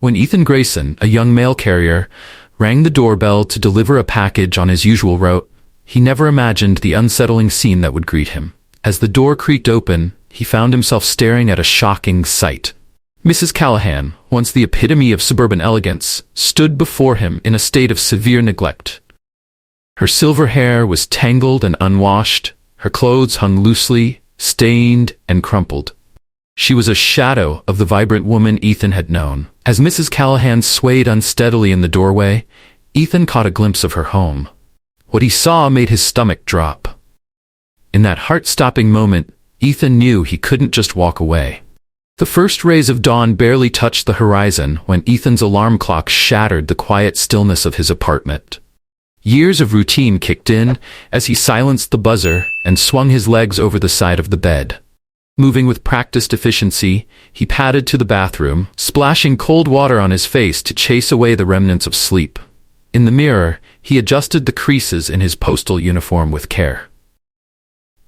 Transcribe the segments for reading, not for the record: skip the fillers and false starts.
When Ethan Grayson, a young mail carrier, rang the doorbell to deliver a package on his usual route, he never imagined the unsettling scene that would greet him. As the door creaked open, he found himself staring at a shocking sight. Mrs. Callahan, once the epitome of suburban elegance, stood before him in a state of severe neglect. Her silver hair was tangled and unwashed, her clothes hung loosely, stained and crumpled. She was a shadow of the vibrant woman Ethan had known. As Mrs. Callahan swayed unsteadily in the doorway, Ethan caught a glimpse of her home. What he saw made his stomach drop. In that heart-stopping moment, Ethan knew he couldn't just walk away. The first rays of dawn barely touched the horizon when Ethan's alarm clock shattered the quiet stillness of his apartment. Years of routine kicked in as he silenced the buzzer and swung his legs over the side of the bed. Moving with practiced efficiency, he padded to the bathroom, splashing cold water on his face to chase away the remnants of sleep. In the mirror, he adjusted the creases in his postal uniform with care.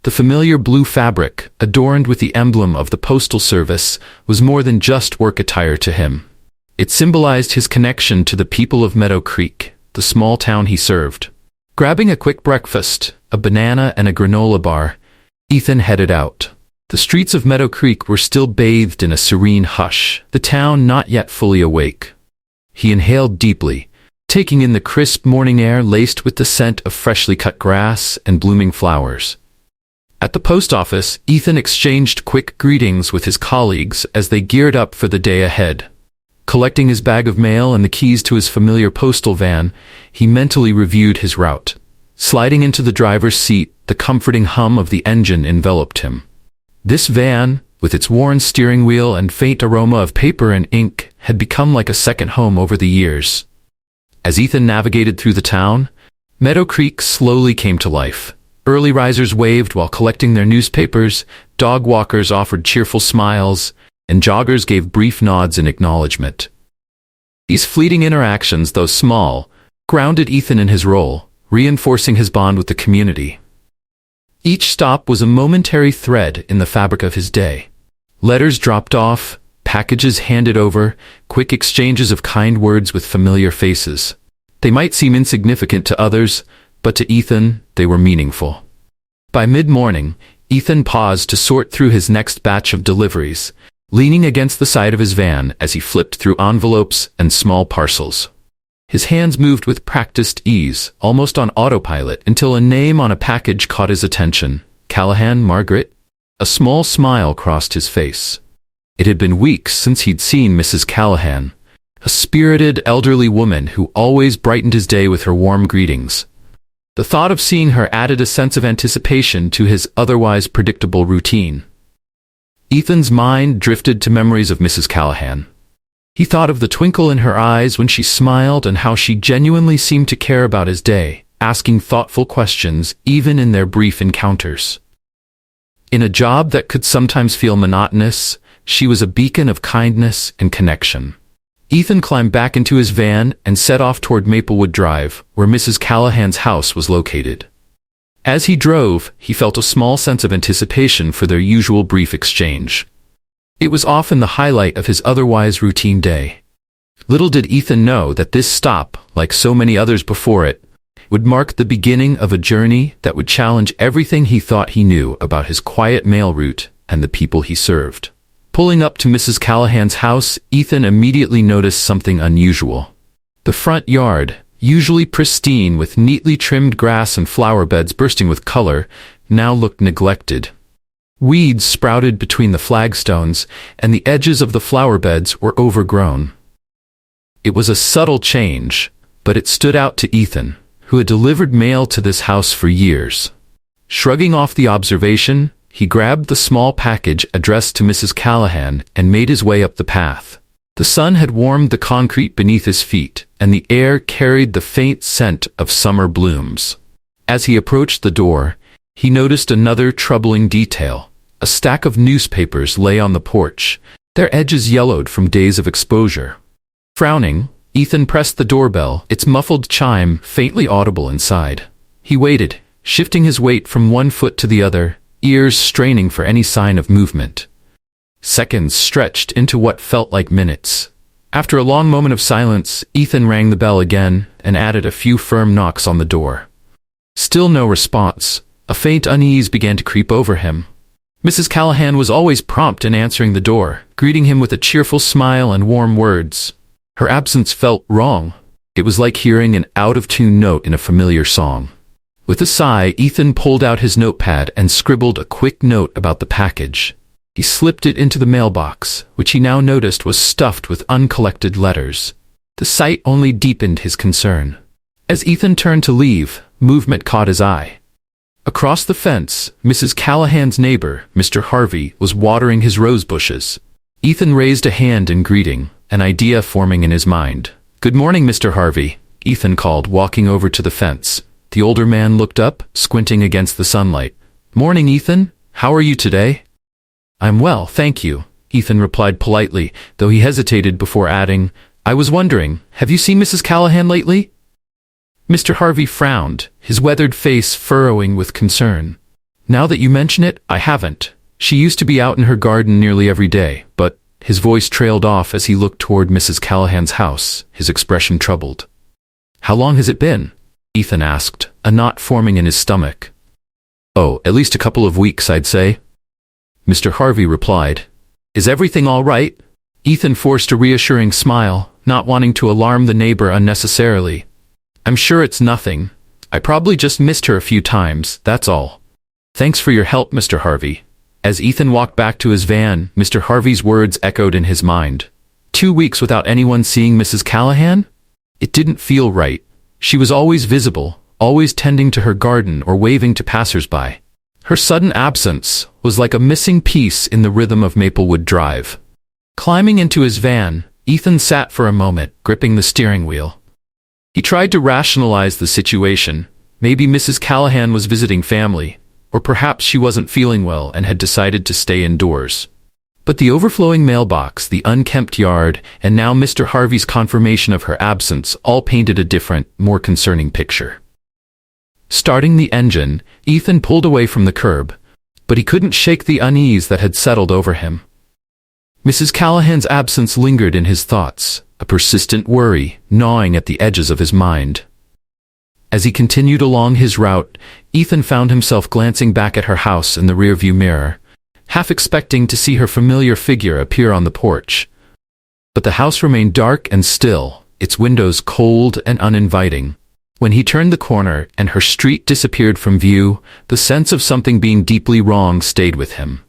The familiar blue fabric, adorned with the emblem of the Postal Service, was more than just work attire to him. It symbolized his connection to the people of Meadow Creek, the small town he served. Grabbing a quick breakfast, a banana and a granola bar, Ethan headed out. The streets of Meadow Creek were still bathed in a serene hush, the town not yet fully awake. He inhaled deeply, taking in the crisp morning air laced with the scent of freshly cut grass and blooming flowers. At the post office, Ethan exchanged quick greetings with his colleagues as they geared up for the day ahead. Collecting his bag of mail and the keys to his familiar postal van, he mentally reviewed his route. Sliding into the driver's seat, the comforting hum of the engine enveloped him. This van, with its worn steering wheel and faint aroma of paper and ink, had become like a second home over the years. As Ethan navigated through the town, Meadow Creek slowly came to life. Early risers waved while collecting their newspapers, dog walkers offered cheerful smiles, and joggers gave brief nods in acknowledgement. These fleeting interactions, though small, grounded Ethan in his role, reinforcing his bond with the community. Each stop was a momentary thread in the fabric of his day. Letters dropped off, packages handed over, quick exchanges of kind words with familiar faces. They might seem insignificant to others, but to Ethan, they were meaningful. By mid-morning, Ethan paused to sort through his next batch of deliveries, leaning against the side of his van as he flipped through envelopes and small parcels. His hands moved with practiced ease, almost on autopilot, until a name on a package caught his attention. Callahan, Margaret? A small smile crossed his face. It had been weeks since he'd seen Mrs. Callahan, a spirited, elderly woman who always brightened his day with her warm greetings. The thought of seeing her added a sense of anticipation to his otherwise predictable routine. Ethan's mind drifted to memories of Mrs. Callahan. He thought of the twinkle in her eyes when she smiled and how she genuinely seemed to care about his day, asking thoughtful questions even in their brief encounters. In a job that could sometimes feel monotonous, she was a beacon of kindness and connection. Ethan climbed back into his van and set off toward Maplewood Drive, where Mrs. Callahan's house was located. As he drove, he felt a small sense of anticipation for their usual brief exchange. It was often the highlight of his otherwise routine day. Little did Ethan know that this stop, like so many others before it, would mark the beginning of a journey that would challenge everything he thought he knew about his quiet mail route and the people he served. Pulling up to Mrs. Callahan's house, Ethan immediately noticed something unusual. The front yard, usually pristine with neatly trimmed grass and flower beds bursting with color, now looked neglected. Weeds sprouted between the flagstones, and the edges of the flower beds were overgrown. It was a subtle change, but it stood out to Ethan, who had delivered mail to this house for years. Shrugging off the observation, he grabbed the small package addressed to Mrs. Callahan and made his way up the path. The sun had warmed the concrete beneath his feet, and the air carried the faint scent of summer blooms. As he approached the door, he noticed another troubling detail. A stack of newspapers lay on the porch, their edges yellowed from days of exposure. Frowning, Ethan pressed the doorbell, its muffled chime faintly audible inside. He waited, shifting his weight from one foot to the other, ears straining for any sign of movement. Seconds stretched into what felt like minutes. After a long moment of silence, Ethan rang the bell again and added a few firm knocks on the door. Still no response. A faint unease began to creep over him. Mrs. Callahan was always prompt in answering the door, greeting him with a cheerful smile and warm words. Her absence felt wrong. It was like hearing an out-of-tune note in a familiar song. With a sigh, Ethan pulled out his notepad and scribbled a quick note about the package. He slipped it into the mailbox, which he now noticed was stuffed with uncollected letters. The sight only deepened his concern. As Ethan turned to leave, movement caught his eye. Across the fence, Mrs. Callahan's neighbor, Mr. Harvey, was watering his rose bushes. Ethan raised a hand in greeting, an idea forming in his mind. "Good morning, Mr. Harvey," Ethan called, walking over to the fence. The older man looked up, squinting against the sunlight. "Morning, Ethan. How are you today?" "I'm well, thank you," Ethan replied politely, though he hesitated before adding, "I was wondering, have you seen Mrs. Callahan lately?" Mr. Harvey frowned, his weathered face furrowing with concern. "Now that you mention it, I haven't. She used to be out in her garden nearly every day, but—" His voice trailed off as he looked toward Mrs. Callahan's house, his expression troubled. "How long has it been?" Ethan asked, a knot forming in his stomach. "Oh, at least a couple of weeks, I'd say," Mr. Harvey replied. "Is everything all right?" Ethan forced a reassuring smile, not wanting to alarm the neighbor unnecessarily. "I'm sure it's nothing. I probably just missed her a few times, that's all." "Thanks for your help, Mr. Harvey." As Ethan walked back to his van, Mr. Harvey's words echoed in his mind. 2 weeks without anyone seeing Mrs. Callahan? It didn't feel right. She was always visible, always tending to her garden or waving to passers-by. Her sudden absence was like a missing piece in the rhythm of Maplewood Drive. Climbing into his van, Ethan sat for a moment, gripping the steering wheel. He tried to rationalize the situation. Maybe Mrs. Callahan was visiting family, or perhaps she wasn't feeling well and had decided to stay indoors. But the overflowing mailbox, the unkempt yard, and now Mr. Harvey's confirmation of her absence all painted a different, more concerning picture. Starting the engine, Ethan pulled away from the curb, but he couldn't shake the unease that had settled over him. Mrs. Callahan's absence lingered in his thoughts, a persistent worry gnawing at the edges of his mind. As he continued along his route, Ethan found himself glancing back at her house in the rearview mirror, half expecting to see her familiar figure appear on the porch. But the house remained dark and still, its windows cold and uninviting. When he turned the corner and her street disappeared from view, the sense of something being deeply wrong stayed with him.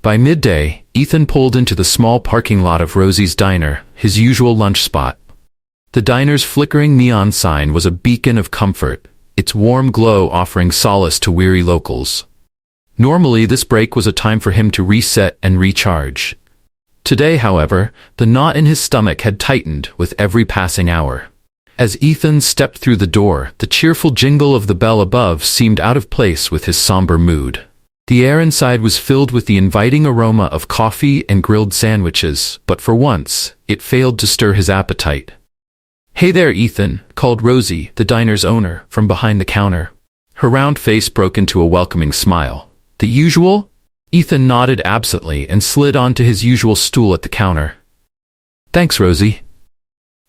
By midday, Ethan pulled into the small parking lot of Rosie's Diner, his usual lunch spot. The diner's flickering neon sign was a beacon of comfort, its warm glow offering solace to weary locals. Normally, this break was a time for him to reset and recharge. Today, however, the knot in his stomach had tightened with every passing hour. As Ethan stepped through the door, the cheerful jingle of the bell above seemed out of place with his somber mood. The air inside was filled with the inviting aroma of coffee and grilled sandwiches, but for once, it failed to stir his appetite. "Hey there, Ethan," called Rosie, the diner's owner, from behind the counter. Her round face broke into a welcoming smile. "The usual?" Ethan nodded absently and slid onto his usual stool at the counter. "Thanks, Rosie."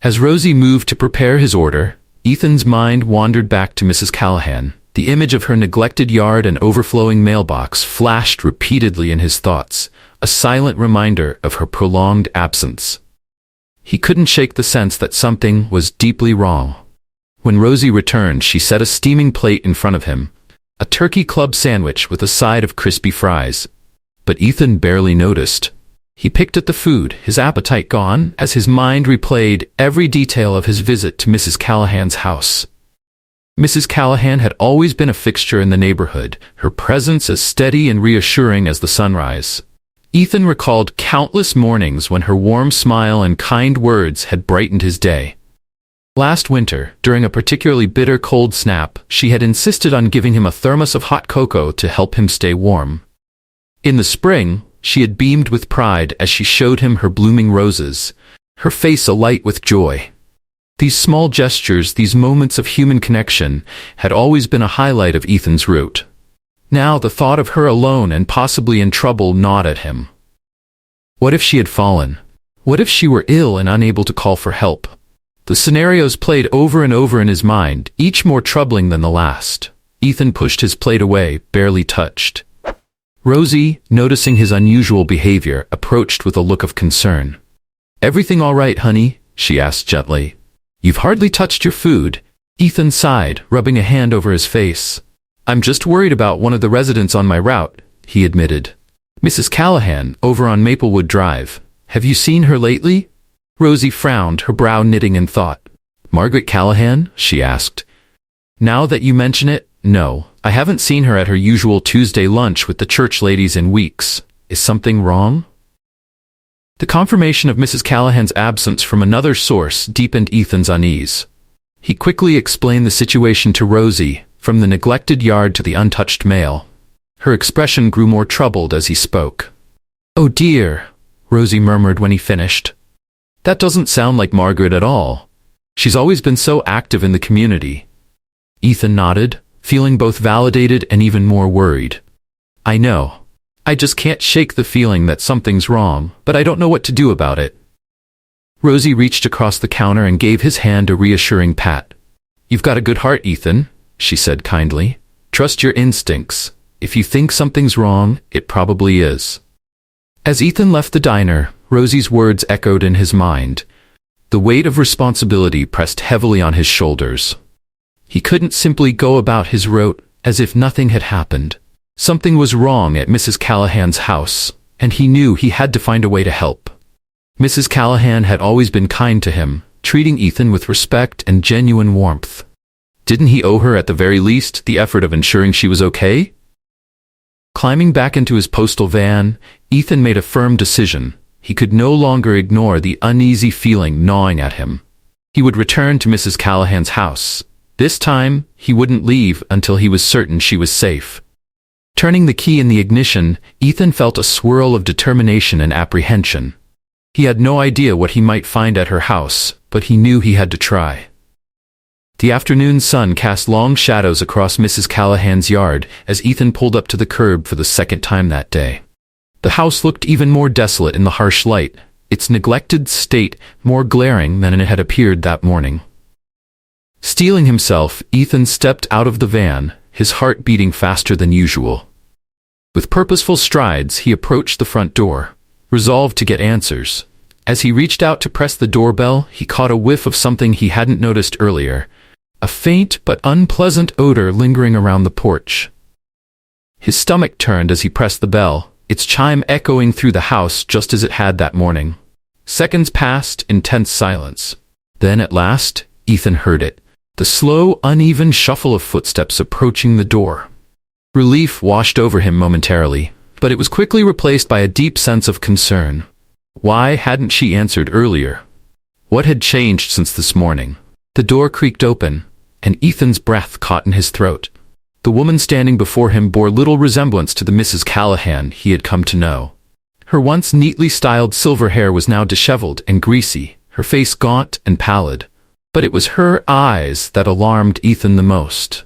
As Rosie moved to prepare his order, Ethan's mind wandered back to Mrs. Callahan. The image of her neglected yard and overflowing mailbox flashed repeatedly in his thoughts, a silent reminder of her prolonged absence. He couldn't shake the sense that something was deeply wrong. When Rosie returned, she set a steaming plate in front of him, a turkey club sandwich with a side of crispy fries. But Ethan barely noticed. He picked at the food, his appetite gone, as his mind replayed every detail of his visit to Mrs. Callahan's house. Mrs. Callahan had always been a fixture in the neighborhood, her presence as steady and reassuring as the sunrise. Ethan recalled countless mornings when her warm smile and kind words had brightened his day. Last winter, during a particularly bitter cold snap, she had insisted on giving him a thermos of hot cocoa to help him stay warm. In the spring, she had beamed with pride as she showed him her blooming roses, her face alight with joy. These small gestures, these moments of human connection, had always been a highlight of Ethan's route. Now the thought of her alone and possibly in trouble gnawed at him. What if she had fallen? What if she were ill and unable to call for help? The scenarios played over and over in his mind, each more troubling than the last. Ethan pushed his plate away, barely touched. Rosie, noticing his unusual behavior, approached with a look of concern. "Everything all right, honey?" she asked gently. "You've hardly touched your food." Ethan sighed, rubbing a hand over his face. "I'm just worried about one of the residents on my route," he admitted. "Mrs. Callahan, over on Maplewood Drive. Have you seen her lately?" Rosie frowned, her brow knitting in thought. "Margaret Callahan?" she asked. "Now that you mention it, no. I haven't seen her at her usual Tuesday lunch with the church ladies in weeks. Is something wrong?" The confirmation of Mrs. Callahan's absence from another source deepened Ethan's unease. He quickly explained the situation to Rosie, from the neglected yard to the untouched mail. Her expression grew more troubled as he spoke. "Oh dear," Rosie murmured when he finished. "That doesn't sound like Margaret at all. She's always been so active in the community." Ethan nodded, feeling both validated and even more worried. "I know. I just can't shake the feeling that something's wrong, but I don't know what to do about it." Rosie reached across the counter and gave his hand a reassuring pat. "You've got a good heart, Ethan," she said kindly. "Trust your instincts. If you think something's wrong, it probably is." As Ethan left the diner, Rosie's words echoed in his mind. The weight of responsibility pressed heavily on his shoulders. He couldn't simply go about his route as if nothing had happened. Something was wrong at Mrs. Callahan's house, and he knew he had to find a way to help. Mrs. Callahan had always been kind to him, treating Ethan with respect and genuine warmth. Didn't he owe her at the very least the effort of ensuring she was okay? Climbing back into his postal van, Ethan made a firm decision. He could no longer ignore the uneasy feeling gnawing at him. He would return to Mrs. Callahan's house. This time, he wouldn't leave until he was certain she was safe. Turning the key in the ignition, Ethan felt a swirl of determination and apprehension. He had no idea what he might find at her house, but he knew he had to try. The afternoon sun cast long shadows across Mrs. Callahan's yard as Ethan pulled up to the curb for the second time that day. The house looked even more desolate in the harsh light, its neglected state more glaring than it had appeared that morning. Steeling himself, Ethan stepped out of the van, his heart beating faster than usual. With purposeful strides, he approached the front door, resolved to get answers. As he reached out to press the doorbell, he caught a whiff of something he hadn't noticed earlier, a faint but unpleasant odor lingering around the porch. His stomach turned as he pressed the bell, its chime echoing through the house just as it had that morning. Seconds passed in tense silence. Then, at last, Ethan heard it. The slow, uneven shuffle of footsteps approaching the door. Relief washed over him momentarily, but it was quickly replaced by a deep sense of concern. Why hadn't she answered earlier? What had changed since this morning? The door creaked open, and Ethan's breath caught in his throat. The woman standing before him bore little resemblance to the Mrs. Callahan he had come to know. Her once neatly styled silver hair was now disheveled and greasy, her face gaunt and pallid. But it was her eyes that alarmed Ethan the most.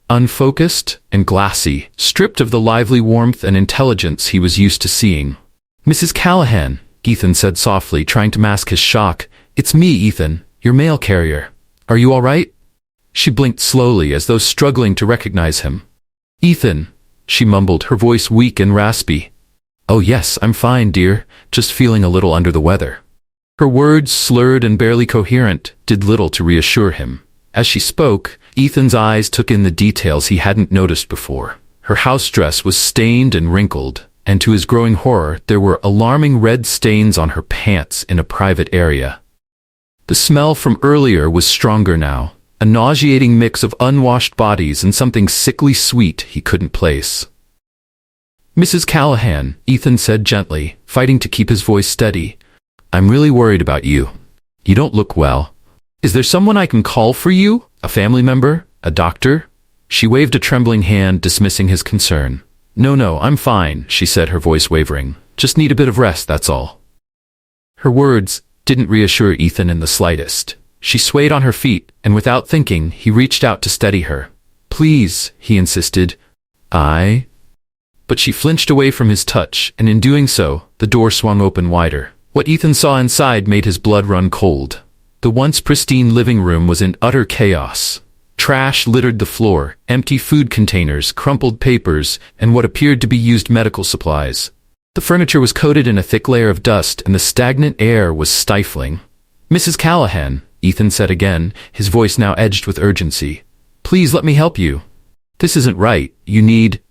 Unfocused and glassy, stripped of the lively warmth and intelligence he was used to seeing. "Mrs. Callahan," Ethan said softly, trying to mask his shock. "It's me, Ethan, your mail carrier. Are you all right?" She blinked slowly as though struggling to recognize him. "Ethan," she mumbled, her voice weak and raspy. "Oh yes, I'm fine, dear, just feeling a little under the weather." Her words, slurred and barely coherent, did little to reassure him. As she spoke, Ethan's eyes took in the details he hadn't noticed before. Her house dress was stained and wrinkled, and to his growing horror, there were alarming red stains on her pants in a private area. The smell from earlier was stronger now, a nauseating mix of unwashed bodies and something sickly sweet he couldn't place. "Mrs. Callahan," Ethan said gently, fighting to keep his voice steady. "I'm really worried about you. You don't look well. Is there someone I can call for you? A family member? A doctor?" She waved a trembling hand, dismissing his concern. No, I'm fine," she said, her voice wavering. "Just need a bit of rest, that's all." Her words didn't reassure Ethan in the slightest. She swayed on her feet, and without thinking, he reached out to steady her. "Please," he insisted. But she flinched away from his touch, and in doing so, the door swung open wider. What Ethan saw inside made his blood run cold. The once pristine living room was in utter chaos. Trash littered the floor, empty food containers, crumpled papers, and what appeared to be used medical supplies. The furniture was coated in a thick layer of dust, and the stagnant air was stifling. "Mrs. Callahan," Ethan said again, his voice now edged with urgency. "Please let me help you. This isn't right. You need—"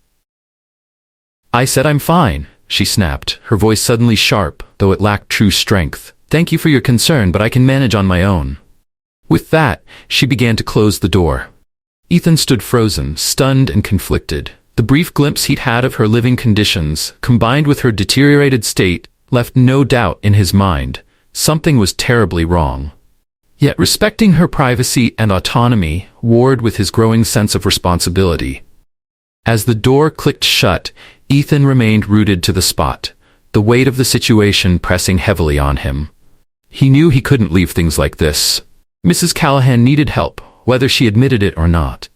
"I said I'm fine," she snapped, her voice suddenly sharp, though it lacked true strength. "Thank you for your concern, but I can manage on my own." With that, she began to close the door. Ethan stood frozen, stunned and conflicted. The brief glimpse he'd had of her living conditions, combined with her deteriorated state, left no doubt in his mind. Something was terribly wrong. Yet respecting her privacy and autonomy warred with his growing sense of responsibility. As the door clicked shut, Ethan remained rooted to the spot, the weight of the situation pressing heavily on him. He knew he couldn't leave things like this. Mrs. Callahan needed help, whether she admitted it or not.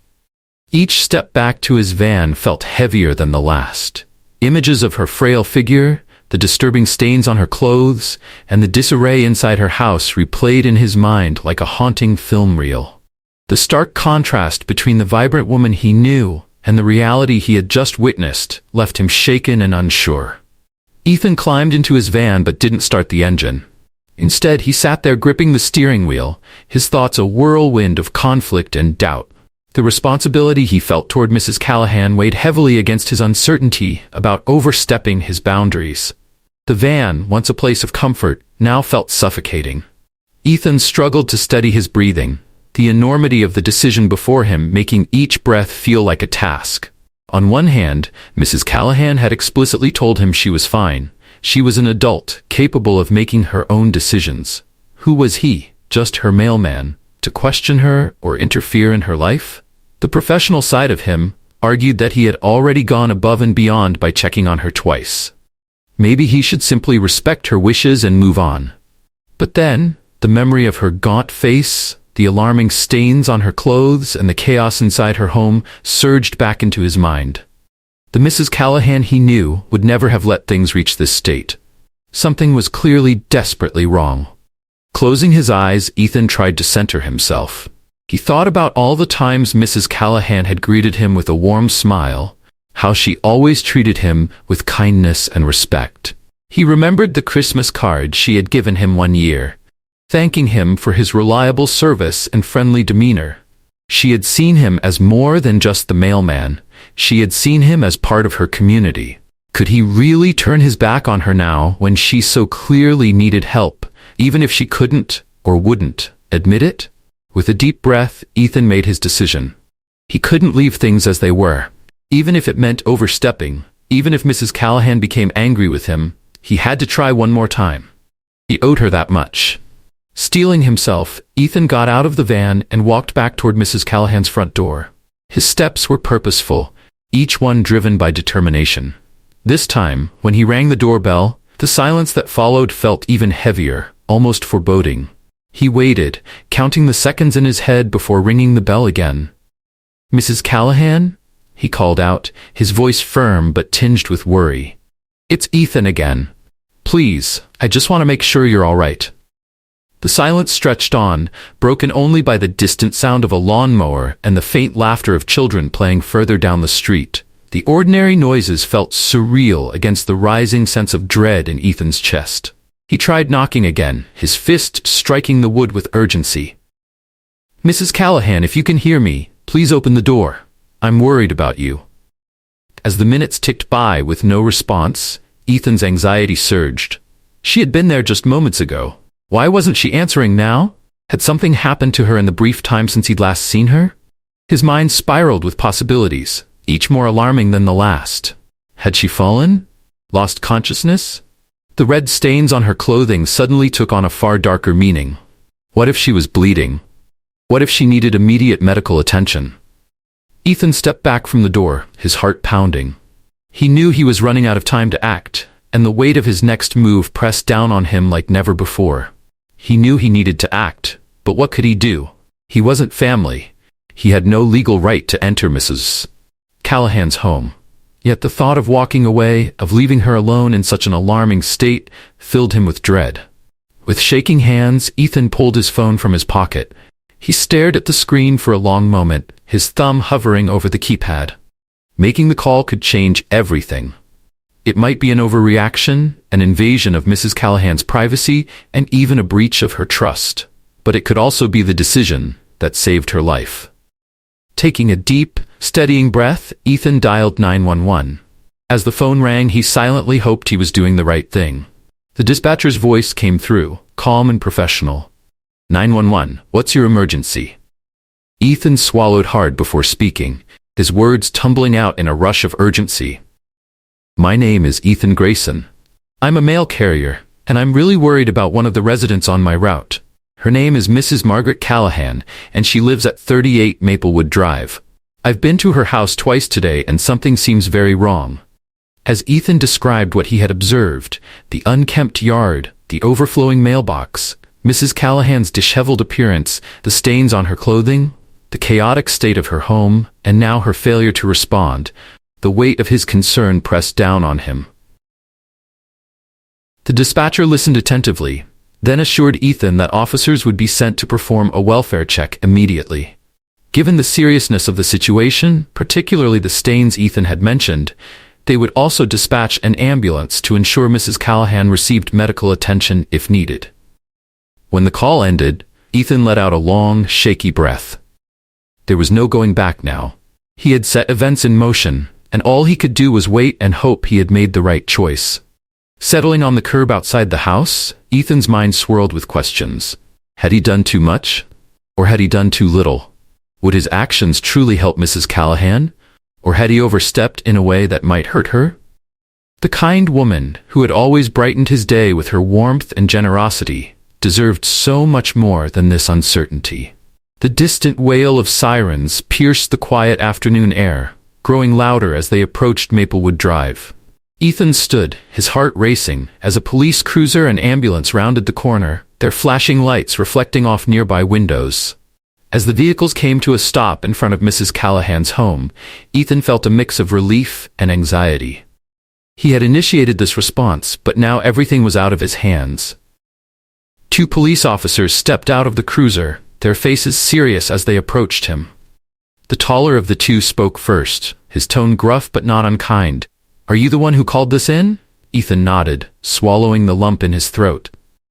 Each step back to his van felt heavier than the last. Images of her frail figure, the disturbing stains on her clothes, and the disarray inside her house replayed in his mind like a haunting film reel. The stark contrast between the vibrant woman he knew and the reality he had just witnessed left him shaken and unsure. Ethan climbed into his van but didn't start the engine. Instead, he sat there gripping the steering wheel, his thoughts a whirlwind of conflict and doubt. The responsibility he felt toward Mrs. Callahan weighed heavily against his uncertainty about overstepping his boundaries. The van, once a place of comfort, now felt suffocating. Ethan struggled to steady his breathing, the enormity of the decision before him making each breath feel like a task. On one hand, Mrs. Callahan had explicitly told him she was fine. She was an adult, capable of making her own decisions. Who was he, just her mailman, to question her or interfere in her life? The professional side of him argued that he had already gone above and beyond by checking on her twice. Maybe he should simply respect her wishes and move on. But then, the memory of her gaunt face, the alarming stains on her clothes, and the chaos inside her home surged back into his mind. The Mrs. Callahan he knew would never have let things reach this state. Something was clearly desperately wrong. Closing his eyes, Ethan tried to center himself. He thought about all the times Mrs. Callahan had greeted him with a warm smile, how she always treated him with kindness and respect. He remembered the Christmas card she had given him one year, thanking him for his reliable service and friendly demeanor. She had seen him as more than just the mailman. She had seen him as part of her community. Could he really turn his back on her now when she so clearly needed help, even if she couldn't or wouldn't admit it? With a deep breath, Ethan made his decision. He couldn't leave things as they were. Even if it meant overstepping, even if Mrs. Callahan became angry with him, he had to try one more time. He owed her that much. Steeling himself, Ethan got out of the van and walked back toward Mrs. Callahan's front door. His steps were purposeful, each one driven by determination. This time, when he rang the doorbell, the silence that followed felt even heavier, almost foreboding. He waited, counting the seconds in his head before ringing the bell again. "Mrs. Callahan?" he called out, his voice firm but tinged with worry. "It's Ethan again. Please, I just want to make sure you're all right." The silence stretched on, broken only by the distant sound of a lawnmower and the faint laughter of children playing further down the street. The ordinary noises felt surreal against the rising sense of dread in Ethan's chest. He tried knocking again, his fist striking the wood with urgency. "Mrs. Callahan, if you can hear me, please open the door. I'm worried about you." As the minutes ticked by with no response, Ethan's anxiety surged. She had been there just moments ago. Why wasn't she answering now? Had something happened to her in the brief time since he'd last seen her? His mind spiraled with possibilities, each more alarming than the last. Had she fallen? Lost consciousness? The red stains on her clothing suddenly took on a far darker meaning. What if she was bleeding? What if she needed immediate medical attention? Ethan stepped back from the door, his heart pounding. He knew he was running out of time to act, and the weight of his next move pressed down on him like never before. He knew he needed to act, but what could he do? He wasn't family. He had no legal right to enter Mrs. Callahan's home. Yet the thought of walking away, of leaving her alone in such an alarming state, filled him with dread. With shaking hands, Ethan pulled his phone from his pocket. He stared at the screen for a long moment, his thumb hovering over the keypad. Making the call could change everything. It might be an overreaction, an invasion of Mrs. Callahan's privacy, and even a breach of her trust. But it could also be the decision that saved her life. Taking a deep, steadying breath, Ethan dialed 911. As the phone rang, he silently hoped he was doing the right thing. The dispatcher's voice came through, calm and professional. 911, what's your emergency? Ethan swallowed hard before speaking, his words tumbling out in a rush of urgency. My name is Ethan Grayson. I'm a mail carrier, and I'm really worried about one of the residents on my route. Her name is Mrs. Margaret Callahan, and she lives at 38 Maplewood Drive. I've been to her house twice today, and something seems very wrong. As Ethan described what he had observed, the unkempt yard, the overflowing mailbox, Mrs. Callahan's disheveled appearance, the stains on her clothing, the chaotic state of her home, and now her failure to respond, the weight of his concern pressed down on him. The dispatcher listened attentively, then assured Ethan that officers would be sent to perform a welfare check immediately. Given the seriousness of the situation, particularly the stains Ethan had mentioned, they would also dispatch an ambulance to ensure Mrs. Callahan received medical attention if needed. When the call ended, Ethan let out a long, shaky breath. There was no going back now. He had set events in motion, and all he could do was wait and hope he had made the right choice. Settling on the curb outside the house, Ethan's mind swirled with questions. Had he done too much? Or had he done too little? Would his actions truly help Mrs. Callahan? Or had he overstepped in a way that might hurt her? The kind woman, who had always brightened his day with her warmth and generosity, deserved so much more than this uncertainty. The distant wail of sirens pierced the quiet afternoon air, growing louder as they approached Maplewood Drive. Ethan stood, his heart racing, as a police cruiser and ambulance rounded the corner, their flashing lights reflecting off nearby windows. As the vehicles came to a stop in front of Mrs. Callahan's home, Ethan felt a mix of relief and anxiety. He had initiated this response, but now everything was out of his hands. Two police officers stepped out of the cruiser, their faces serious as they approached him. The taller of the two spoke first, his tone gruff but not unkind. Are you the one who called this in? Ethan nodded, swallowing the lump in his throat.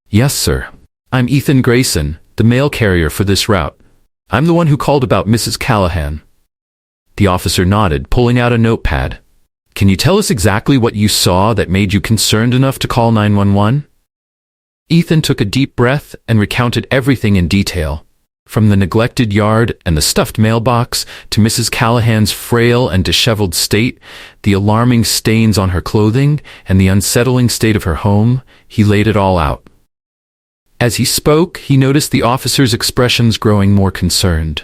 Yes, sir. I'm Ethan Grayson, the mail carrier for this route. I'm the one who called about Mrs. Callahan. The officer nodded, pulling out a notepad. Can you tell us exactly what you saw that made you concerned enough to call 911? Ethan took a deep breath and recounted everything in detail. From the neglected yard and the stuffed mailbox to Mrs. Callahan's frail and disheveled state, the alarming stains on her clothing, and the unsettling state of her home, he laid it all out. As he spoke, he noticed the officer's expressions growing more concerned.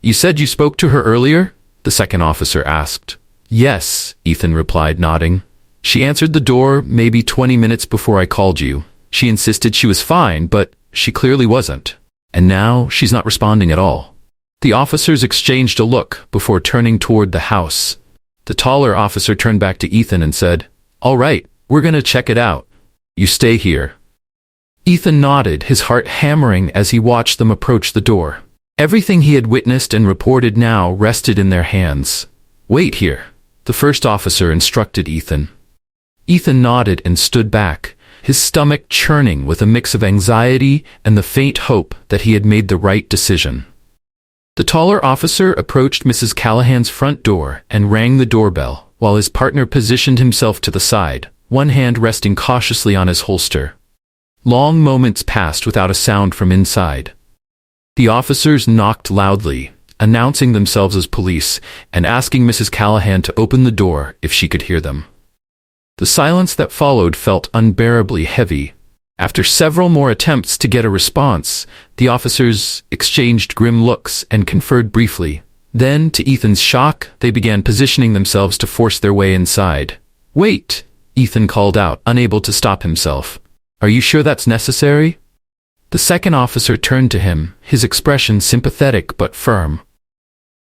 You said you spoke to her earlier? The second officer asked. Yes, Ethan replied, nodding. She answered the door maybe 20 minutes before I called you. She insisted she was fine, but she clearly wasn't. And now she's not responding at all. The officers exchanged a look before turning toward the house. The taller officer turned back to Ethan and said, All right, we're going to check it out. You stay here. Ethan nodded, his heart hammering as he watched them approach the door. Everything he had witnessed and reported now rested in their hands. Wait here, the first officer instructed Ethan. Ethan nodded and stood back, his stomach churning with a mix of anxiety and the faint hope that he had made the right decision. The taller officer approached Mrs. Callahan's front door and rang the doorbell, while his partner positioned himself to the side, one hand resting cautiously on his holster. Long moments passed without a sound from inside. The officers knocked loudly, announcing themselves as police and asking Mrs. Callahan to open the door if she could hear them. The silence that followed felt unbearably heavy. After several more attempts to get a response, the officers exchanged grim looks and conferred briefly. Then, to Ethan's shock, they began positioning themselves to force their way inside. Wait, Ethan called out, unable to stop himself. Are you sure that's necessary? The second officer turned to him, his expression sympathetic but firm.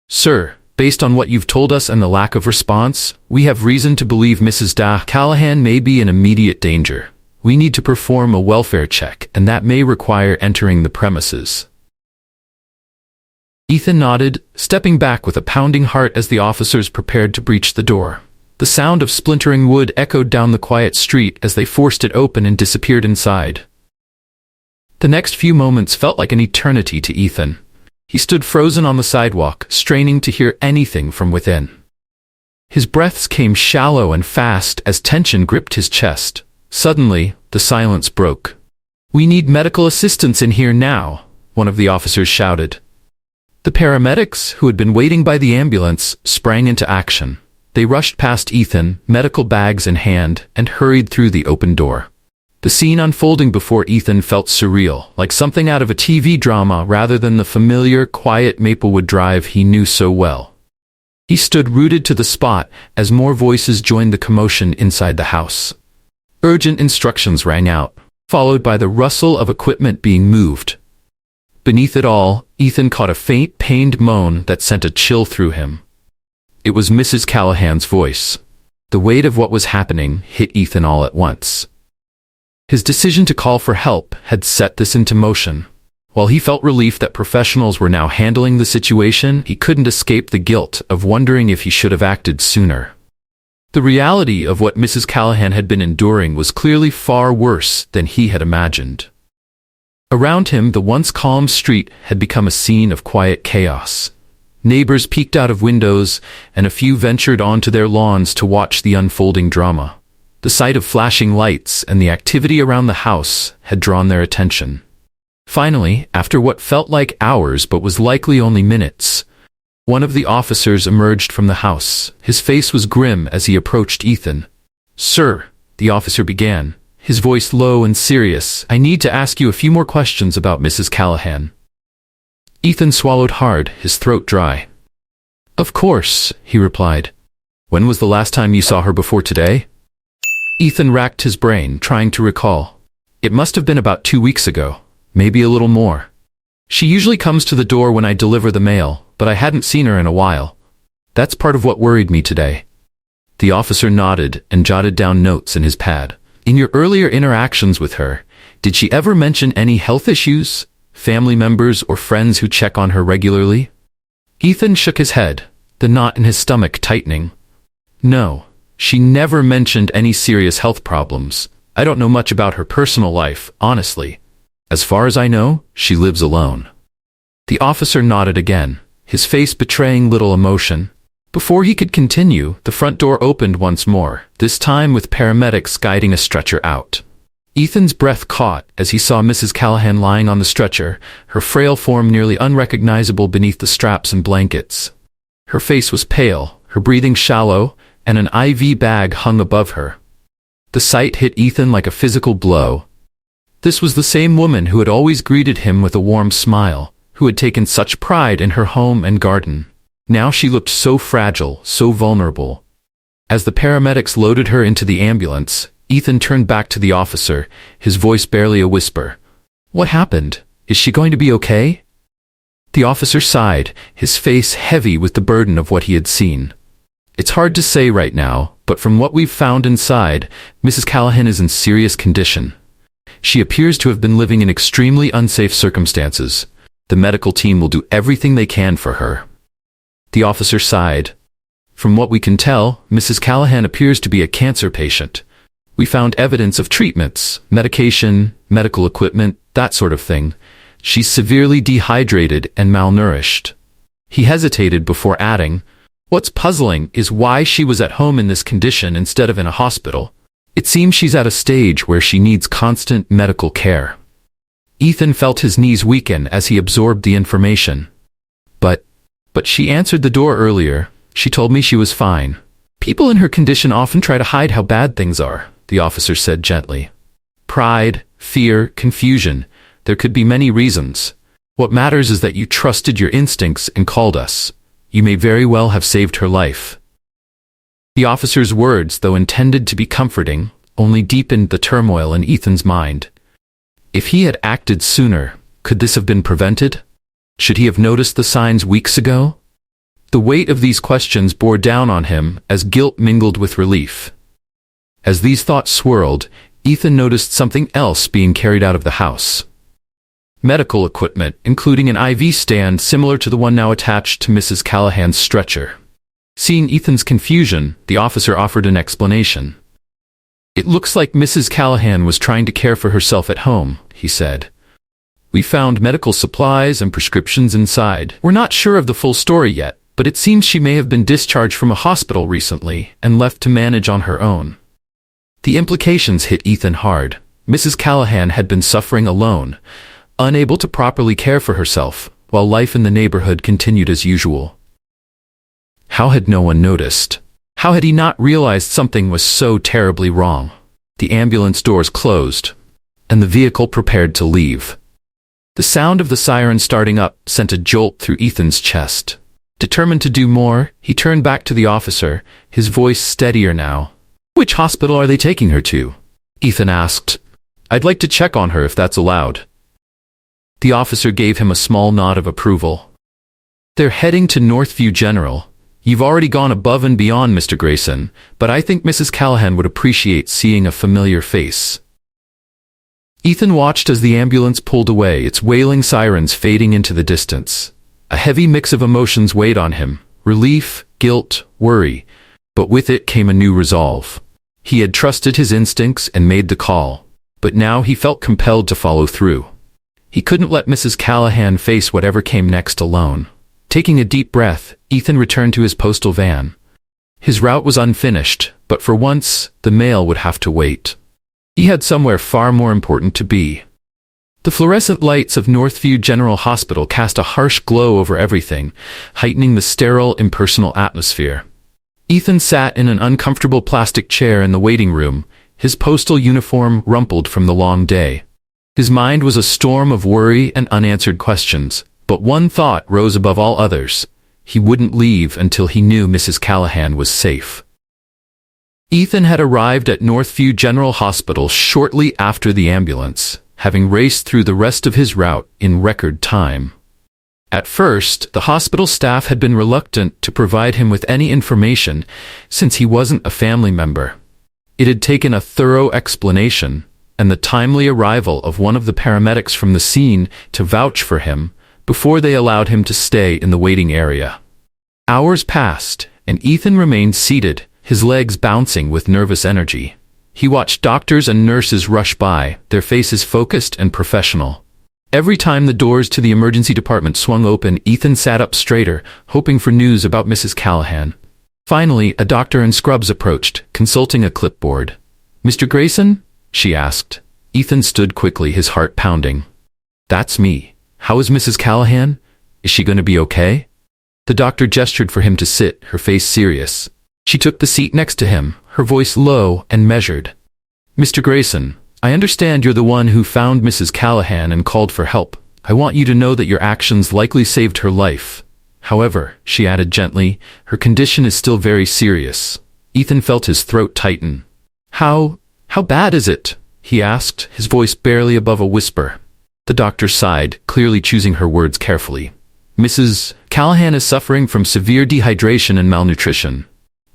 Sir, Based on what you've told us and the lack of response, we have reason to believe Mrs. Callahan may be in immediate danger. We need to perform a welfare check, and that may require entering the premises." Ethan nodded, stepping back with a pounding heart as the officers prepared to breach the door. The sound of splintering wood echoed down the quiet street as they forced it open and disappeared inside. The next few moments felt like an eternity to Ethan. He stood frozen on the sidewalk, straining to hear anything from within. His breaths came shallow and fast as tension gripped his chest. Suddenly, the silence broke. "We need medical assistance in here now," one of the officers shouted. The paramedics, who had been waiting by the ambulance, sprang into action. They rushed past Ethan, medical bags in hand, and hurried through the open door. The scene unfolding before Ethan felt surreal, like something out of a TV drama rather than the familiar, quiet Maplewood Drive he knew so well. He stood rooted to the spot as more voices joined the commotion inside the house. Urgent instructions rang out, followed by the rustle of equipment being moved. Beneath it all, Ethan caught a faint, pained moan that sent a chill through him. It was Mrs. Callahan's voice. The weight of what was happening hit Ethan all at once. His decision to call for help had set this into motion. While he felt relief that professionals were now handling the situation, he couldn't escape the guilt of wondering if he should have acted sooner. The reality of what Mrs. Callahan had been enduring was clearly far worse than he had imagined. Around him, the once calm street had become a scene of quiet chaos. Neighbors peeked out of windows, and a few ventured onto their lawns to watch the unfolding drama. The sight of flashing lights and the activity around the house had drawn their attention. Finally, after what felt like hours but was likely only minutes, one of the officers emerged from the house. His face was grim as he approached Ethan. "Sir," the officer began, his voice low and serious, "I need to ask you a few more questions about Mrs. Callahan." Ethan swallowed hard, his throat dry. "Of course," he replied. "When was the last time you saw her before today?" Ethan racked his brain, trying to recall. "It must have been about 2 weeks ago, maybe a little more. She usually comes to the door when I deliver the mail, but I hadn't seen her in a while. That's part of what worried me today." The officer nodded and jotted down notes in his pad. "In your earlier interactions with her, did she ever mention any health issues? Family members or friends who check on her regularly?" Ethan shook his head, the knot in his stomach tightening. "No, she never mentioned any serious health problems. I don't know much about her personal life, honestly. As far as I know, she lives alone." The officer nodded again, his face betraying little emotion. Before he could continue, the front door opened once more, this time with paramedics guiding a stretcher out. Ethan's breath caught as he saw Mrs. Callahan lying on the stretcher, her frail form nearly unrecognizable beneath the straps and blankets. Her face was pale, her breathing shallow, and an IV bag hung above her. The sight hit Ethan like a physical blow. This was the same woman who had always greeted him with a warm smile, who had taken such pride in her home and garden. Now she looked so fragile, so vulnerable. As the paramedics loaded her into the ambulance, Ethan turned back to the officer, his voice barely a whisper. "What happened? Is she going to be okay?" The officer sighed, his face heavy with the burden of what he had seen. "It's hard to say right now, but from what we've found inside, Mrs. Callahan is in serious condition. She appears to have been living in extremely unsafe circumstances. The medical team will do everything they can for her." The officer sighed. "From what we can tell, Mrs. Callahan appears to be a cancer patient. We found evidence of treatments, medication, medical equipment, that sort of thing. She's severely dehydrated and malnourished." He hesitated before adding, "What's puzzling is why she was at home in this condition instead of in a hospital. It seems she's at a stage where she needs constant medical care." Ethan felt his knees weaken as he absorbed the information. But she answered the door earlier. She told me she was fine. "People in her condition often try to hide how bad things are," the officer said gently. "Pride, fear, confusion. There could be many reasons. What matters is that you trusted your instincts and called us. You may very well have saved her life." The officer's words, though intended to be comforting, only deepened the turmoil in Ethan's mind. If he had acted sooner, could this have been prevented? Should he have noticed the signs weeks ago? The weight of these questions bore down on him as guilt mingled with relief. As these thoughts swirled, Ethan noticed something else being carried out of the house. Medical equipment, including an IV stand similar to the one now attached to Mrs. Callahan's stretcher. Seeing Ethan's confusion, the officer offered an explanation. "It looks like Mrs. Callahan was trying to care for herself at home," he said. "We found medical supplies and prescriptions inside. We're not sure of the full story yet, but it seems she may have been discharged from a hospital recently and left to manage on her own." The implications hit Ethan hard. Mrs. Callahan had been suffering alone, unable to properly care for herself, while life in the neighborhood continued as usual. How had no one noticed? How had he not realized something was so terribly wrong? The ambulance doors closed, and the vehicle prepared to leave. The sound of the siren starting up sent a jolt through Ethan's chest. Determined to do more, he turned back to the officer, his voice steadier now. "Which hospital are they taking her to?" Ethan asked. "I'd like to check on her if that's allowed." The officer gave him a small nod of approval. "They're heading to Northview General. You've already gone above and beyond, Mr. Grayson, but I think Mrs. Callahan would appreciate seeing a familiar face." Ethan watched as the ambulance pulled away, its wailing sirens fading into the distance. A heavy mix of emotions weighed on him: relief, guilt, worry, but with it came a new resolve. He had trusted his instincts and made the call, but now he felt compelled to follow through. He couldn't let Mrs. Callahan face whatever came next alone. Taking a deep breath, Ethan returned to his postal van. His route was unfinished, but for once, the mail would have to wait. He had somewhere far more important to be. The fluorescent lights of Northview General Hospital cast a harsh glow over everything, heightening the sterile, impersonal atmosphere. Ethan sat in an uncomfortable plastic chair in the waiting room, his postal uniform rumpled from the long day. His mind was a storm of worry and unanswered questions, but one thought rose above all others. He wouldn't leave until he knew Mrs. Callahan was safe. Ethan had arrived at Northview General Hospital shortly after the ambulance, having raced through the rest of his route in record time. At first, the hospital staff had been reluctant to provide him with any information since he wasn't a family member. It had taken a thorough explanation and the timely arrival of one of the paramedics from the scene to vouch for him before they allowed him to stay in the waiting area. Hours passed, and Ethan remained seated, his legs bouncing with nervous energy. He watched doctors and nurses rush by, their faces focused and professional. Every time the doors to the emergency department swung open, Ethan sat up straighter, hoping for news about Mrs. Callahan. Finally, a doctor in scrubs approached, consulting a clipboard. "Mr. Grayson?" she asked. Ethan stood quickly, his heart pounding. "That's me. How is Mrs. Callahan? Is she going to be okay?" The doctor gestured for him to sit, her face serious. She took the seat next to him, her voice low and measured. "Mr. Grayson, I understand you're the one who found Mrs. Callahan and called for help. I want you to know that your actions likely saved her life. However," she added gently, "her condition is still very serious." Ethan felt his throat tighten. How bad is it?" he asked, his voice barely above a whisper. The doctor sighed, clearly choosing her words carefully. "Mrs. Callahan is suffering from severe dehydration and malnutrition.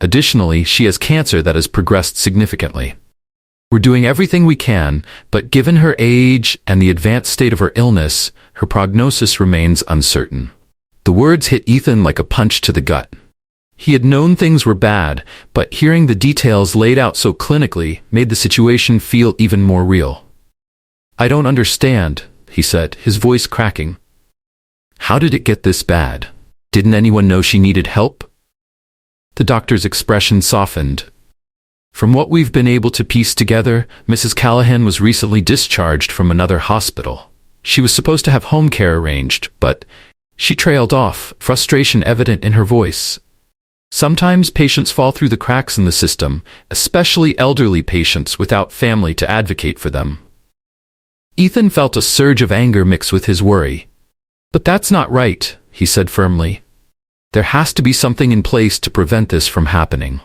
Additionally, she has cancer that has progressed significantly. We're doing everything we can, but given her age and the advanced state of her illness, her prognosis remains uncertain." The words hit Ethan like a punch to the gut. He had known things were bad, but hearing the details laid out so clinically made the situation feel even more real. "I don't understand," he said, his voice cracking. "How did it get this bad? Didn't anyone know she needed help?" The doctor's expression softened. "From what we've been able to piece together, Mrs. Callahan was recently discharged from another hospital. She was supposed to have home care arranged, but..." She trailed off, frustration evident in her voice. "Sometimes patients fall through the cracks in the system, especially elderly patients without family to advocate for them." Ethan felt a surge of anger mix with his worry. "But that's not right," he said firmly. "There has to be something in place to prevent this from happening."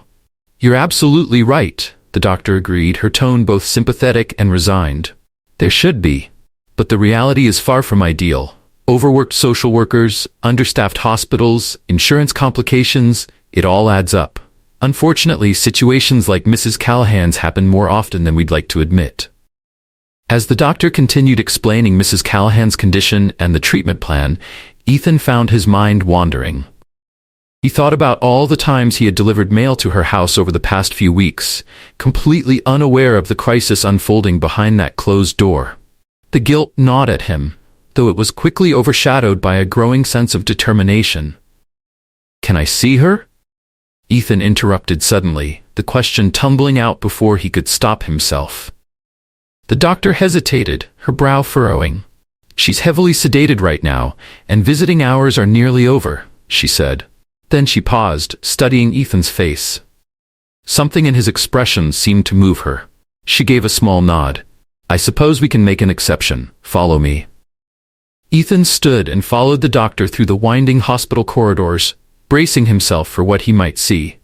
"You're absolutely right," the doctor agreed, her tone both sympathetic and resigned. "There should be. But the reality is far from ideal. Overworked social workers, understaffed hospitals, insurance complications, it all adds up. Unfortunately, situations like Mrs. Callahan's happen more often than we'd like to admit. As the doctor continued explaining Mrs. Callahan's condition and the treatment plan, Ethan found his mind wandering. He thought about all the times he had delivered mail to her house over the past few weeks, completely unaware of the crisis unfolding behind that closed door. The guilt gnawed at him, though it was quickly overshadowed by a growing sense of determination. "Can I see her?" Ethan interrupted suddenly, the question tumbling out before he could stop himself. The doctor hesitated, her brow furrowing. "She's heavily sedated right now, and visiting hours are nearly over," she said. Then she paused, studying Ethan's face. Something in his expression seemed to move her. She gave a small nod. "I suppose we can make an exception. Follow me." Ethan stood and followed the doctor through the winding hospital corridors, bracing himself for what he might see.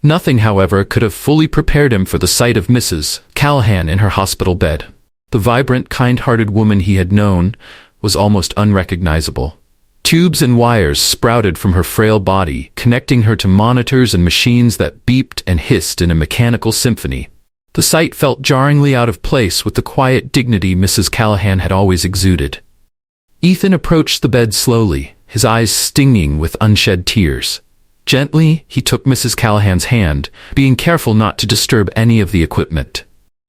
Nothing, however, could have fully prepared him for the sight of Mrs. Callahan in her hospital bed. The vibrant, kind-hearted woman he had known was almost unrecognizable. Tubes and wires sprouted from her frail body, connecting her to monitors and machines that beeped and hissed in a mechanical symphony. The sight felt jarringly out of place with the quiet dignity Mrs. Callahan had always exuded. Ethan approached the bed slowly, his eyes stinging with unshed tears. Gently, he took Mrs. Callahan's hand, being careful not to disturb any of the equipment.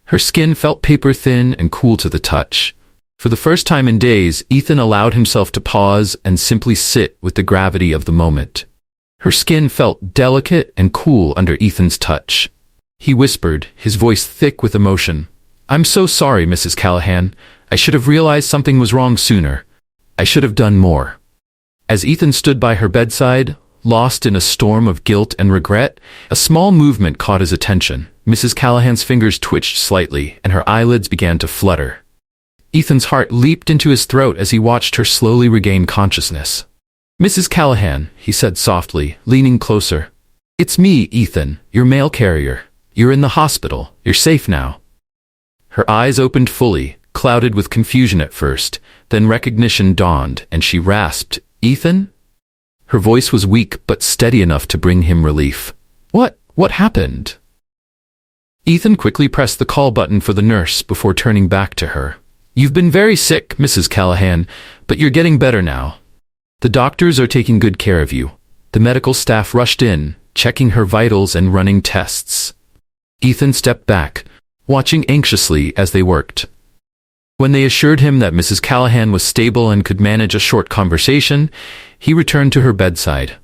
Her skin felt paper-thin and cool to the touch. For the first time in days, Ethan allowed himself to pause and simply sit with the gravity of the moment. Her skin felt delicate and cool under Ethan's touch. He whispered, his voice thick with emotion. "I'm so sorry, Mrs. Callahan. I should have realized something was wrong sooner. I should have done more." As Ethan stood by her bedside, lost in a storm of guilt and regret, a small movement caught his attention. Mrs. Callahan's fingers twitched slightly, and her eyelids began to flutter. Ethan's heart leaped into his throat as he watched her slowly regain consciousness. "Mrs. Callahan," he said softly, leaning closer. "It's me, Ethan, your mail carrier. You're in the hospital. You're safe now." Her eyes opened fully, clouded with confusion at first, then recognition dawned, and she rasped, "Ethan?" Her voice was weak but steady enough to bring him relief. What happened?" Ethan quickly pressed the call button for the nurse before turning back to her. "You've been very sick, Mrs. Callahan, but you're getting better now. The doctors are taking good care of you." The medical staff rushed in, checking her vitals and running tests. Ethan stepped back, watching anxiously as they worked. When they assured him that Mrs. Callahan was stable and could manage a short conversation, he returned to her bedside.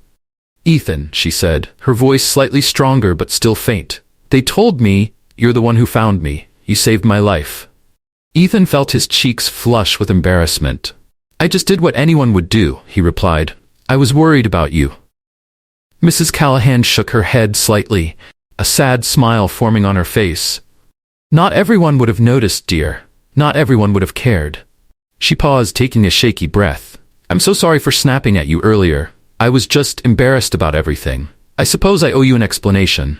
"Ethan," she said, her voice slightly stronger but still faint. "They told me you're the one who found me. You saved my life." Ethan felt his cheeks flush with embarrassment. "I just did what anyone would do," he replied. "I was worried about you." Mrs. Callahan shook her head slightly, a sad smile forming on her face. "Not everyone would have noticed, dear. Not everyone would have cared." She paused, taking a shaky breath. "I'm so sorry for snapping at you earlier. I was just embarrassed about everything. I suppose I owe you an explanation."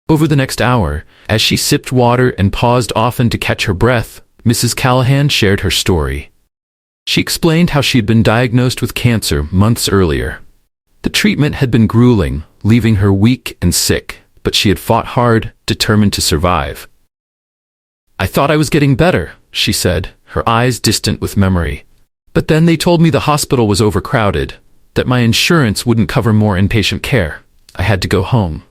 Over the next hour, as she sipped water and paused often to catch her breath, Mrs. Callahan shared her story. She explained how she had been diagnosed with cancer months earlier. The treatment had been grueling, leaving her weak and sick, but she had fought hard, determined to survive. "I thought I was getting better," she said, her eyes distant with memory. "But then they told me the hospital was overcrowded, that my insurance wouldn't cover more inpatient care. I had to go home."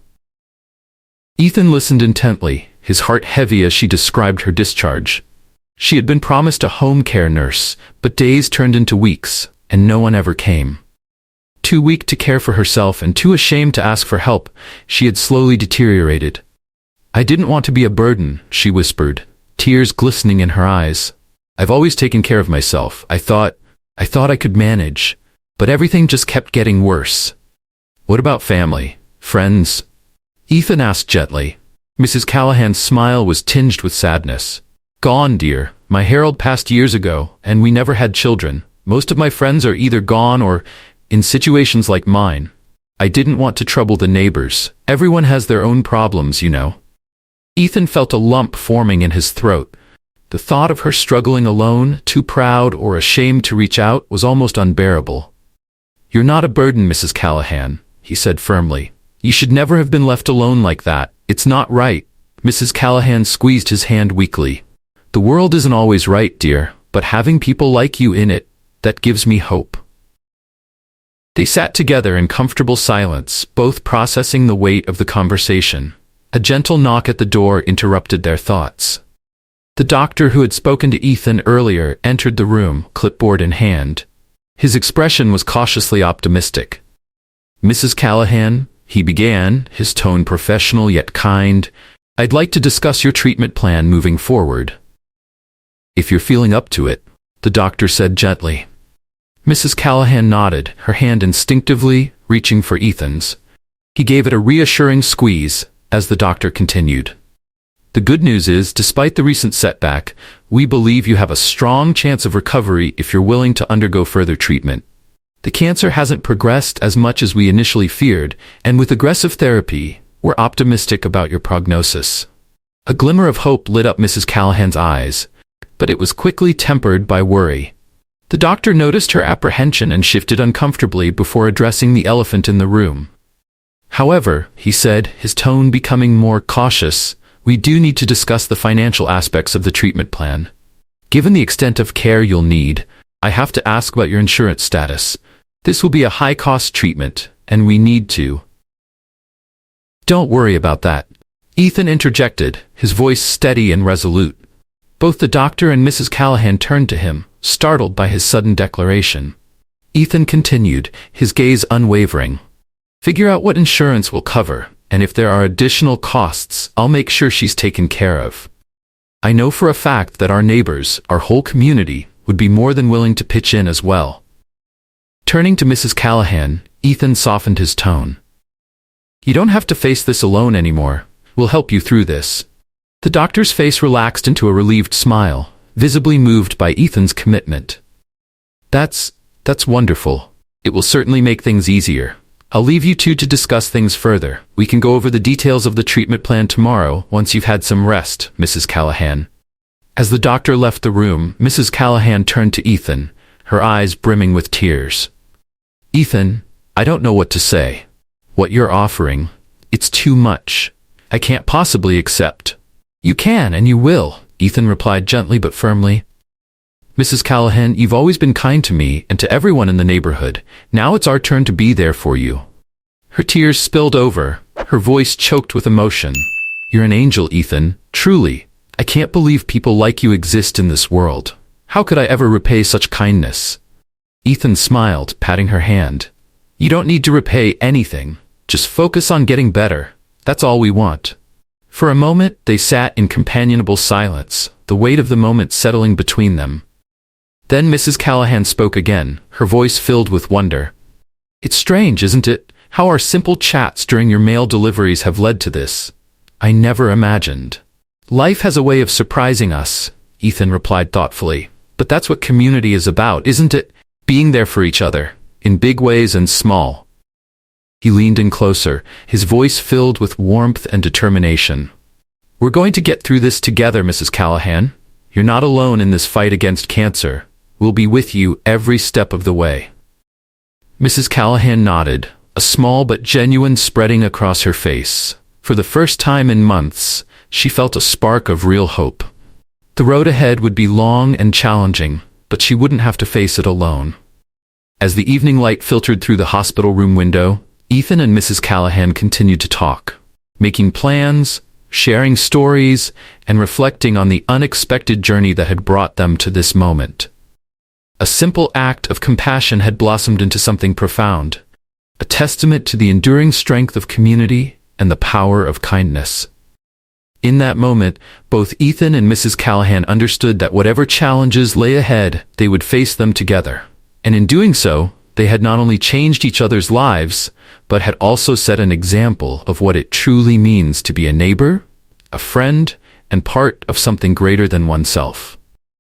Ethan listened intently, his heart heavy as she described her discharge. She had been promised a home care nurse, but days turned into weeks, and no one ever came. Too weak to care for herself and too ashamed to ask for help, she had slowly deteriorated. "I didn't want to be a burden," she whispered, tears glistening in her eyes. "I've always taken care of myself. I thought I could manage, but everything just kept getting worse." "What about family? Friends?" Ethan asked gently. Mrs. Callahan's smile was tinged with sadness. "Gone, dear. My Harold passed years ago, and we never had children. Most of my friends are either gone or in situations like mine. I didn't want to trouble the neighbors. Everyone has their own problems, you know." Ethan felt a lump forming in his throat. The thought of her struggling alone, too proud or ashamed to reach out, was almost unbearable. "You're not a burden, Mrs. Callahan," he said firmly. "You should never have been left alone like that. It's not right." Mrs. Callahan squeezed his hand weakly. "The world isn't always right, dear, but having people like you in it, that gives me hope." They sat together in comfortable silence, both processing the weight of the conversation. A gentle knock at the door interrupted their thoughts. The doctor who had spoken to Ethan earlier entered the room, clipboard in hand. His expression was cautiously optimistic. "Mrs. Callahan," he began, his tone professional yet kind, "I'd like to discuss your treatment plan moving forward." "If you're feeling up to it," the doctor said gently. Mrs. Callahan nodded, her hand instinctively reaching for Ethan's. He gave it a reassuring squeeze as the doctor continued. "The good news is, despite the recent setback, we believe you have a strong chance of recovery if you're willing to undergo further treatment. The cancer hasn't progressed as much as we initially feared, and with aggressive therapy, we're optimistic about your prognosis." A glimmer of hope lit up Mrs. Callahan's eyes, but it was quickly tempered by worry. The doctor noticed her apprehension and shifted uncomfortably before addressing the elephant in the room. "However," he said, his tone becoming more cautious, "we do need to discuss the financial aspects of the treatment plan. Given the extent of care you'll need, I have to ask about your insurance status. This will be a high-cost treatment, and we need to—" "Don't worry about that," Ethan interjected, his voice steady and resolute. Both the doctor and Mrs. Callahan turned to him, startled by his sudden declaration. Ethan continued, his gaze unwavering. "Figure out what insurance will cover, and if there are additional costs, I'll make sure she's taken care of. I know for a fact that our neighbors, our whole community, would be more than willing to pitch in as well." Turning to Mrs. Callahan, Ethan softened his tone. "You don't have to face this alone anymore. We'll help you through this." The doctor's face relaxed into a relieved smile, visibly moved by Ethan's commitment. That's wonderful. It will certainly make things easier. I'll leave you two to discuss things further. We can go over the details of the treatment plan tomorrow once you've had some rest, Mrs. Callahan." As the doctor left the room, Mrs. Callahan turned to Ethan, her eyes brimming with tears. "Ethan, I don't know what to say. What you're offering, it's too much. I can't possibly accept." "You can and you will," Ethan replied gently but firmly. "Mrs. Callahan, you've always been kind to me and to everyone in the neighborhood. Now it's our turn to be there for you." Her tears spilled over, her voice choked with emotion. "You're an angel, Ethan, truly. I can't believe people like you exist in this world. How could I ever repay such kindness?" Ethan smiled, patting her hand. "You don't need to repay anything. Just focus on getting better. That's all we want." For a moment, they sat in companionable silence, the weight of the moment settling between them. Then Mrs. Callahan spoke again, her voice filled with wonder. "It's strange, isn't it, how our simple chats during your mail deliveries have led to this? I never imagined." "Life has a way of surprising us," Ethan replied thoughtfully. "But that's what community is about, isn't it? Being there for each other, in big ways and small." He leaned in closer, his voice filled with warmth and determination. "We're going to get through this together, Mrs. Callahan. You're not alone in this fight against cancer. We'll be with you every step of the way." Mrs. Callahan nodded, a small but genuine spreading across her face. For the first time in months, she felt a spark of real hope. The road ahead would be long and challenging, but she wouldn't have to face it alone. As the evening light filtered through the hospital room window, Ethan and Mrs. Callahan continued to talk, making plans, sharing stories, and reflecting on the unexpected journey that had brought them to this moment. A simple act of compassion had blossomed into something profound, a testament to the enduring strength of community and the power of kindness. In that moment, both Ethan and Mrs. Callahan understood that whatever challenges lay ahead, they would face them together. And in doing so, they had not only changed each other's lives, but had also set an example of what it truly means to be a neighbor, a friend, and part of something greater than oneself.